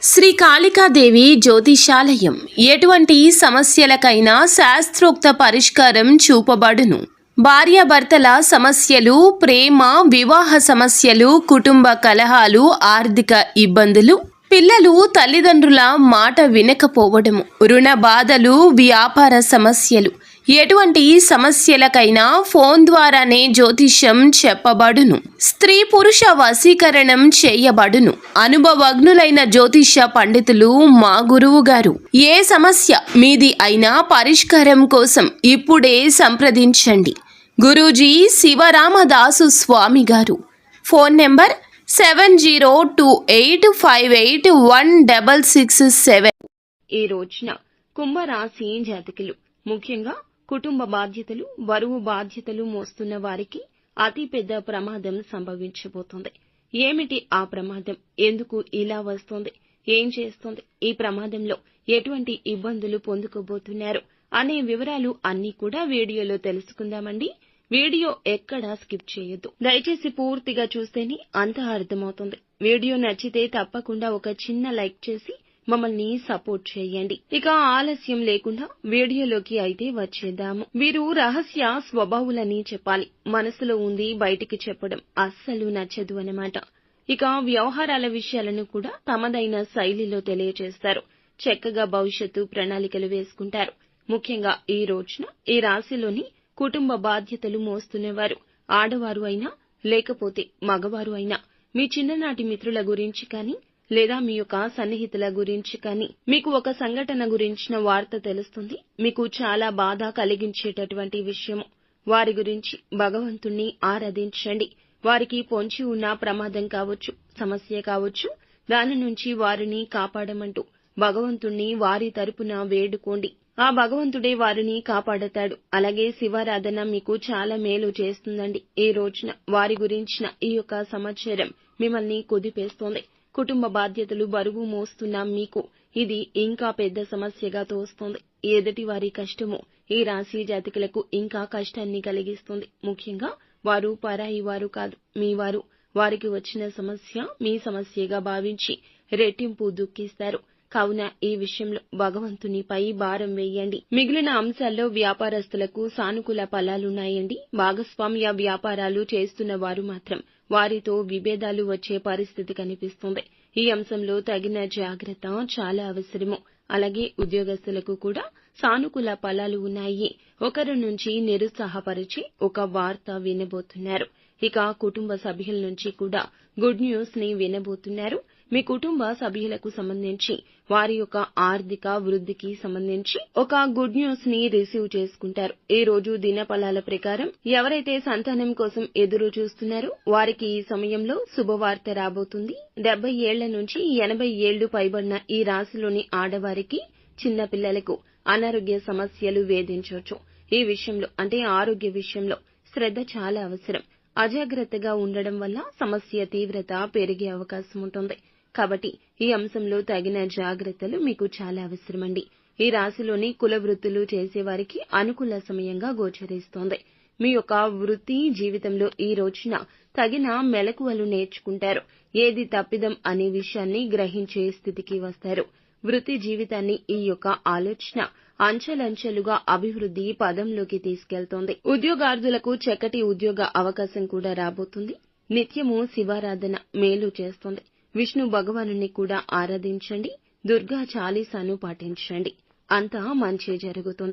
శ్రీ కాళికాదేవి జ్యోతిషాలయం ఎటువంటి సమస్యలకైనా శాస్త్రోక్త పరిష్కారం చూపబడును. భార్యాభర్తల సమస్యలు, ప్రేమ, వివాహ సమస్యలు, కుటుంబ కలహాలు, ఆర్థిక ఇబ్బందులు, పిల్లలు తల్లిదండ్రుల మాట వినకపోవడము, రుణ బాధలు, వ్యాపార సమస్యలు, ఎటువంటి సమస్యలకైనా ఫోన్ ద్వారానే జ్యోతిష్యం చెప్పబడును. స్త్రీ పురుష వశీకరణం చేయబడును. అనుభవజ్ఞులైన జ్యోతిష పండితులు మా గురువు గారు. ఏ సమస్య మీది అయినా పరిష్కారం కోసం ఇప్పుడే సంప్రదించండి. గురూజీ శివరామదాసు స్వామి గారు. Phone number 7028581667. ఈ రోజున కుంభరాశి జాతకులు ముఖ్యంగా కుటుంబ బాధ్యతలు, బరువు బాధ్యతలు మోస్తున్న వారికి అతి పెద్ద ప్రమాదం సంభవించబోతోంది. ఏమిటి ఆ ప్రమాదం? ఎందుకు ఇలా వస్తోంది? ఏం చేస్తోంది? ఈ ప్రమాదంలో ఎటువంటి ఇబ్బందులు పొందుకోబోతున్నారు అనే వివరాలు అన్నీ కూడా వీడియోలో తెలుసుకుందామండి. వీడియో ఎక్కడా స్కిప్ చేయొద్దు. దయచేసి పూర్తిగా చూస్తేనే అంతా అర్థమవుతుంది. వీడియో నచ్చితే తప్పకుండా ఒక చిన్న లైక్ చేసి మమ్మల్ని సపోర్ట్ చేయండి. ఇక ఆలస్యం లేకుండా వీడియోలోకి అయితే వచ్చేద్దాము. వీరు రహస్య స్వభావులని చెప్పాలి. మనసులో ఉంది బయటికి చెప్పడం అస్సలు నచ్చదు అన్నమాట. ఇక వ్యవహారాల విషయాలను కూడా తమదైన శైలిలో తెలియజేస్తారు. చక్కగా భవిష్యత్తు ప్రణాళికలు వేసుకుంటారు. ముఖ్యంగా ఈ రోజున ఈ రాశిలోని కుటుంబ బాధ్యతలు మోస్తున్నవారు ఆడవారు అయినా లేకపోతే మగవారు అయినా మీ చిన్ననాటి మిత్రుల గురించి కానీ లేదా మీ యొక్క సన్నిహితుల గురించి కానీ మీకు ఒక సంఘటన గురించిన వార్త తెలుస్తుంది. మీకు చాలా బాధ కలిగించేటటువంటి విషయము. వారి గురించి భగవంతుణ్ణి ఆరాధించండి. వారికి పొంచి ఉన్న ప్రమాదం కావచ్చు, సమస్య కావచ్చు, దాని నుంచి వారిని కాపాడమంటూ భగవంతుణ్ణి వారి తరపున వేడుకోండి. ఆ భగవంతుడే వారిని కాపాడతాడు. అలాగే శివారాధన మీకు చాలా మేలు చేస్తుందండి. ఈ రోజున వారి గురించిన ఈ యొక్క సమాచారం మిమ్మల్ని కుదిపేస్తోంది. కుటుంబ బాధ్యతలు బరువు మోస్తున్న మీకు ఇది ఇంకా పెద్ద సమస్యగా తోస్తోంది. ఎదుటి వారి కష్టము ఈ రాశి జాతకులకు ఇంకా కష్టాన్ని కలిగిస్తుంది. ముఖ్యంగా వారు పరాయి వారు కాదు, మీ వారు. వారికి వచ్చిన సమస్య మీ సమస్యగా భావించి రెట్టింపు దుఃఖిస్తారు. కావున ఈ విషయంలో భగవంతునిపై భారం వేయండి. మిగిలిన అంశాల్లో వ్యాపారస్తులకు సానుకూల ఫలాలున్నాయండి. భాగస్వామ్య వ్యాపారాలు చేస్తున్న వారు మాత్రం వారితో విభేదాలు వచ్చే పరిస్థితి కనిపిస్తుంది. ఈ అంశంలో తగిన జాగ్రత్త చాలా అవసరము. అలాగే ఉద్యోగస్తులకు కూడా సానుకూల ఫలాలు ఉన్నాయి. ఒకరి నుంచి నిరుత్సాహపరిచి ఒక వార్త వినబోతున్నారు. ఇక కుటుంబ సభ్యుల నుంచి కూడా గుడ్ న్యూస్ ని వినబోతున్నారు. మీ కుటుంబ సభ్యులకు సంబంధించి వారి యొక్క ఆర్థిక వృద్ధికి సంబంధించి ఒక గుడ్ న్యూస్ ని రిసీవ్ చేసుకుంటారు. ఈ రోజు దిన ఫలాల ప్రకారం ఎవరైతే సంతానం కోసం ఎదురు చూస్తున్నారో వారికి ఈ సమయంలో శుభవార్త రాబోతుంది. 70 ఏళ్ల నుంచి 80 ఏళ్లు పైబడిన ఈ రాశిలోని ఆడవారికి, చిన్న పిల్లలకు అనారోగ్య సమస్యలు వేధించవచ్చు. ఈ విషయంలో అంటే ఆరోగ్య విషయంలో శ్రద్ధ చాలా అవసరం. అజాగ్రత్తగా ఉండడం వల్ల సమస్య తీవ్రత పెరిగే అవకాశం ఉంటుంది. కాబట్టి ఈ అంశంలో తగిన జాగ్రత్తలు మీకు చాలా అవసరమండి. ఈ రాశిలోని కుల వృత్తులు చేసేవారికి అనుకూల సమయంగా గోచరిస్తోంది. మీ యొక్క వృత్తి జీవితంలో ఈ రోజున తగిన మెలకువలు నేర్చుకుంటారు. ఏది తప్పిదం అనే విషయాన్ని గ్రహించే స్థితికి వస్తారు. వృత్తి జీవితాన్ని ఈ యొక్క ఆలోచన అంచెలంచెలుగా అభివృద్ధి పదంలోకి తీసుకెళ్తోంది. ఉద్యోగార్థులకు చక్కటి ఉద్యోగ అవకాశం కూడా రాబోతుంది. నిత్యము శివారాధన మేలు చేస్తోంది. విష్ణు భగవానుని కూడా ఆరాధించండి. దుర్గా చాలీసాను పాటించండి. అంతా మంచి జరుగుతుంది.